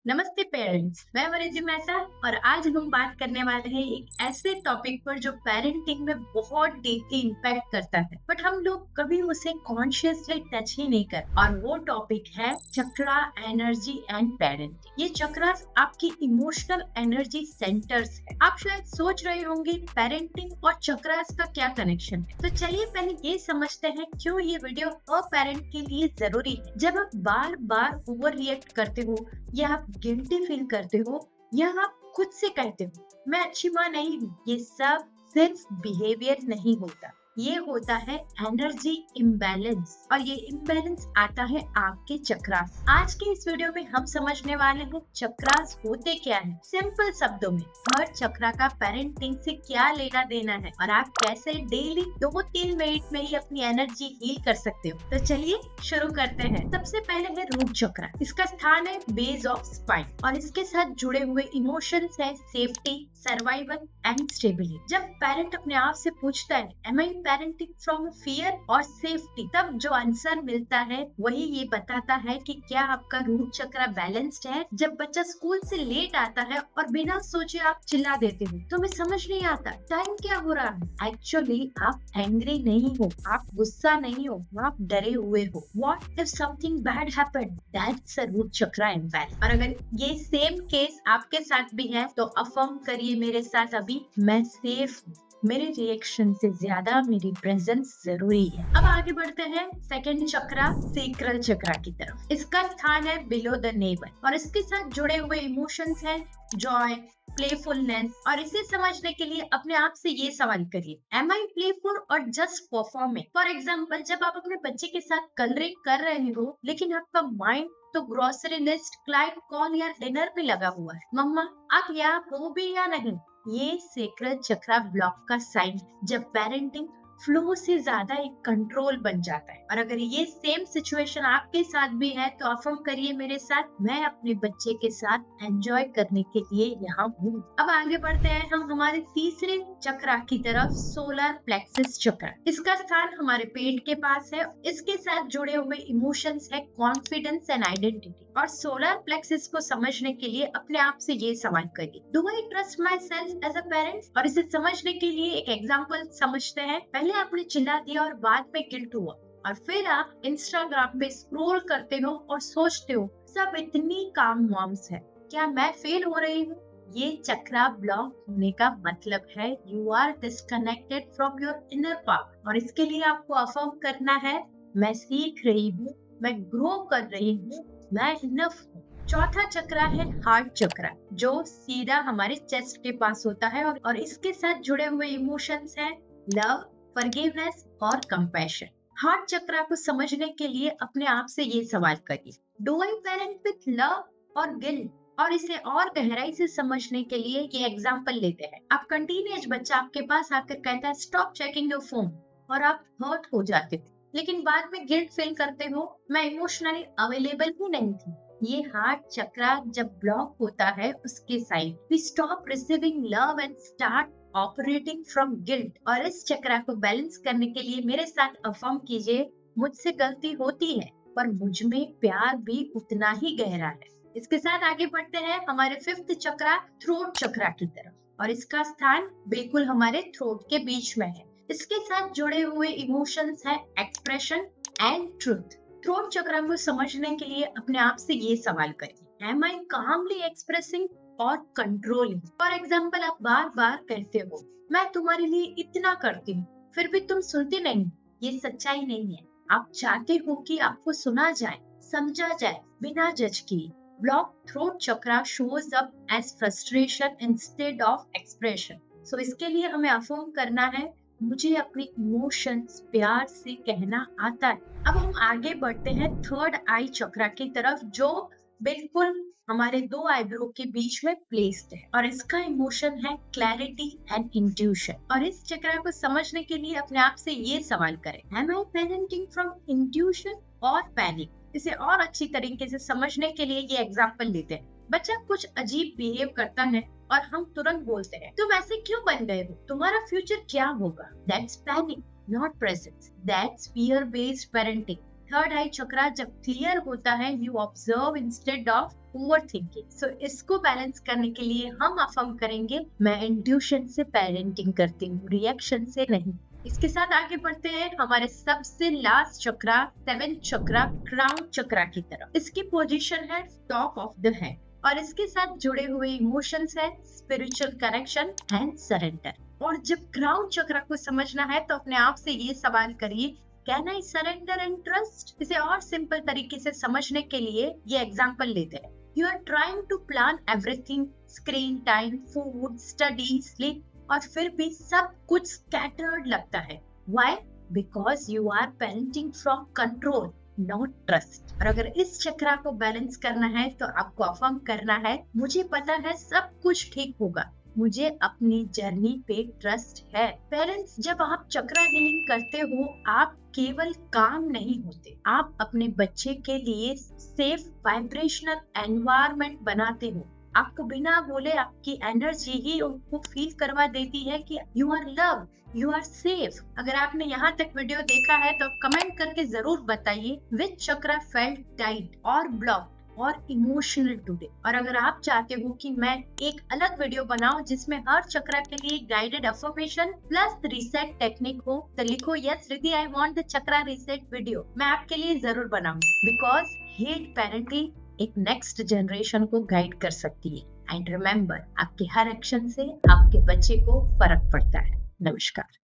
नमस्ते पेरेंट्स, मैं मरिजिम मैसा और आज हम बात करने वाले हैं एक ऐसे टॉपिक पर जो पेरेंटिंग में बहुत डीपली इम्पैक्ट करता है बट हम लोग कभी उसे कॉन्शियसली टच ही नहीं कर। और वो टॉपिक है चक्रा, एनर्जी एंड पेरेंटिंग। ये चक्रास आपकी इमोशनल एनर्जी सेंटर्स है। आप शायद सोच रहे होंगे पेरेंटिंग और चक्रास का क्या कनेक्शन है। तो चलिए पहले ये समझते हैं क्यों ये वीडियो हर पेरेंट के लिए जरूरी है। जब आप बार बार ओवर रिएक्ट करते हो या आप गिल्टी फील करते हो या आप खुद से कहते हो मैं अच्छी माँ नहीं हूँ, ये सब सिर्फ बिहेवियर नहीं होता, ये होता है एनर्जी इम्बैलेंस। और ये इम्बैलेंस आता है आपके चक्रास। आज के इस वीडियो में हम समझने वाले हैं चक्रास होते क्या है, सिंपल शब्दों में हर चक्रा का पेरेंटिंग से क्या लेना देना है और आप कैसे डेली 2-3 मिनट में ही अपनी एनर्जी हील कर सकते हो। तो चलिए शुरू करते हैं। सबसे पहले है रूट चक्रा। इसका स्थान है बेस ऑफ स्पाइन और इसके साथ जुड़े हुए इमोशंस है सेफ्टी, सर्वाइवल एंड स्टेबिलिटी। जब पेरेंट अपने आप से पूछता है am I parenting from fear और सेफ्टी, तब जो आंसर मिलता है वही ये बताता है कि क्या आपका रूट चक्रा बैलेंस्ड है। जब बच्चा स्कूल से लेट आता है और बिना सोचे आप चिल्ला देते हो तो हमें समझ नहीं आता टाइम क्या हो रहा है। एक्चुअली आप एंग्री नहीं हो, आप गुस्सा नहीं हो, आप डरे हुए हो। What if something bad happened, that's a root chakra imbalance. और अगर ये सेम केस आपके साथ भी है तो अफर्म करिए मेरे साथ अभी, मैं सेफ हूँ। मेरे रिएक्शन से ज्यादा मेरी प्रेजेंस जरूरी है। अब आगे बढ़ते हैं सेकंड चक्रा, सेक्रल चक्रा की तरफ। इसका स्थान है बिलो द नेवल और इसके साथ जुड़े हुए इमोशंस हैं जॉय, प्लेफुलनेस। और इसे समझने के लिए अपने आप से ये सवाल करिए, एम आई प्लेफुल और जस्ट परफॉर्मिंग। फॉर एग्जाम्पल, जब आप अपने बच्चे के साथ कलरिंग कर रहे हो लेकिन आपका माइंड तो ग्रोसरी लिस्ट, क्लाइंट कॉल या डिनर पे लगा हुआ है, मम्मा आप यहाँ हो भी या नहीं, ये सेक्रल चक्रा ब्लॉक का साइन। जब पेरेंटिंग फ्लो से ज्यादा एक कंट्रोल बन जाता है। और अगर ये सेम सिचुएशन आपके साथ भी है तो अफर्म करिए मेरे साथ, मैं अपने बच्चे के साथ एंजॉय करने के लिए यहाँ हूँ। अब आगे बढ़ते हैं हम हमारे तीसरे चक्रा की तरफ, सोलर प्लेक्सस चक्रा। इसका स्थान हमारे पेट के पास है। इसके साथ जुड़े हुए इमोशंस है कॉन्फिडेंस एंड आइडेंटिटी। और सोलर प्लेक्सस को समझने के लिए अपने आप से ये सवाल करिए, do I trust myself as a parent. और इसे समझने के लिए एक एग्जाम्पल समझते हैं। पहले आपने चिल्ला दिया और बाद में गिल्ट हुआ और फिर आप इंस्टाग्राम पे स्क्रॉल करते हो और सोचते हो सब इतनी काम मॉम्स है, क्या मैं फेल हो रही हूँ। ये चक्रा ब्लॉक होने का मतलब है you are disconnected from your inner power. और इसके लिए आपको अफर्म करना है, मैं सीख रही हूँ, मैं ग्रो कर रही हूँ, मैं इनफ हूँ। चौथा चक्रा है हार्ट चक्रा, जो सीधा हमारे चेस्ट के पास होता है और इसके साथ जुड़े हुए इमोशंस हैं लव, फॉरगिवनेस और कंपैशन। हार्ट चक्रा को समझने के लिए अपने आप से ये सवाल करिए, do I parent with love और गिल्ट। और इसे और गहराई से समझने के लिए ये एग्जांपल लेते हैं। आपका टीनेज बच्चा आपके पास आकर कहता है स्टॉप चेकिंग योर फोन और आप हर्ट हो जाते हो, लेकिन बाद में गिल्ट फील करते हो, मैं इमोशनली अवेलेबल ही नहीं थी। ये हार्ट चक्रा जब ब्लॉक होता है उसके side we stop receiving love and start operating from guilt. और इस चक्रा को बैलेंस करने के लिए मेरे साथ अफर्म कीजिए, मुझसे गलती होती है पर मुझ में प्यार भी उतना ही गहरा है। इसके साथ आगे बढ़ते हैं हमारे फिफ्थ चक्रा, थ्रोट चक्रा की तरफ। और इसका स्थान बिल्कुल हमारे थ्रोट के बीच में है। इसके साथ जुड़े हुए इमोशंस है एक्सप्रेशन एंड ट्रूथ। थ्रोट चक्रा को समझने के लिए अपने आप से ये सवाल करिए, एम आई कामली एक्सप्रेसिंग और कंट्रोलिंग। फॉर एग्जाम्पल, आप बार बार कहते हो मैं तुम्हारे लिए इतना करती हूँ फिर भी तुम सुनते नहीं, ये सच्चाई नहीं है। आप चाहते हो कि आपको सुना जाए, समझा जाए बिना जज किए। Block throat chakra shows up as frustration instead of expression. So इसके लिए हमें अफर्म करना है, मुझे अपने इमोशंस प्यार से कहना आता है। अब हम आगे बढ़ते हैं थर्ड आई चक्रा की तरफ, जो बिल्कुल हमारे दो आईब्रो के बीच में प्लेस्ड है। और इसका इमोशन है क्लैरिटी एंड इंट्यूशन। और इस चक्रा को समझने के लिए अपने आप से ये सवाल करें, am I parenting from intuition और पैनिक। इसे और अच्छी तरीके से समझने के लिए ये एग्जाम्पल लेते हैं। बच्चा कुछ अजीब बिहेव करता है और हम तुरंत बोलते हैं तुम ऐसे क्यों बन गए हो, तुम्हारा फ्यूचर क्या होगा। That's panic, not presence. That's fear based parenting. Third eye chakra जब क्लियर होता है, you observe instead of over thinking. So इसको बैलेंस करने के लिए हम अफर्म करेंगे, मैं इंट्यूशन से पेरेंटिंग करती हूँ, रिएक्शन से नहीं। इसके साथ आगे बढ़ते हैं हमारे सबसे लास्ट चक्रा, सेवेंथ चक्रा, क्राउन चक्रा की तरफ। इसकी पोजीशन है टॉप ऑफ द हेड और इसके साथ जुड़े हुए इमोशंस है स्पिरिचुअल कनेक्शन एंड सरेंडर। और जब क्राउन चक्रा को समझना है तो अपने आप से ये सवाल करिए, can I surrender and trust? इसे और सिंपल तरीके से समझने के लिए ये एग्जांपल लेते हैं। You are trying to plan everything, screen time, food, study, sleep, और फिर भी सब कुछ स्कैटर्ड लगता है। Why? Because you are parenting from control, not trust. और अगर इस चक्रा को बैलेंस करना है तो आपको अफर्म करना है, मुझे पता है सब कुछ ठीक होगा, मुझे अपनी जर्नी पे ट्रस्ट है। पेरेंट्स, जब आप चक्रा हीलिंग करते हो, आप केवल काम नहीं होते, आप अपने बच्चे के लिए सेफ वाइब्रेशनल एनवायरनमेंट बनाते हो। आपको बिना बोले आपकी एनर्जी ही उनको फील करवा देती है कि you are love, you are safe. अगर आपने यहाँ तक वीडियो देखा है तो कमेंट करके जरूर बताइए विच चक्रा फेल्ट टाइट और ब्लॉक और इमोशनल टुडे। और अगर आप चाहते हो कि मैं एक अलग वीडियो बनाऊं जिसमें हर चक्रा के लिए guided affirmation plus reset technique हो, तो लिखो yes Riddhi, I want the chakra reset video. मैं आपके लिए जरूर बनाऊंगी, बिकॉज हेट पेरेंटिंग एक नेक्स्ट जनरेशन को गाइड कर सकती है। एंड रिमेम्बर, आपके हर एक्शन से आपके बच्चे को फर्क पड़ता है। नमस्कार।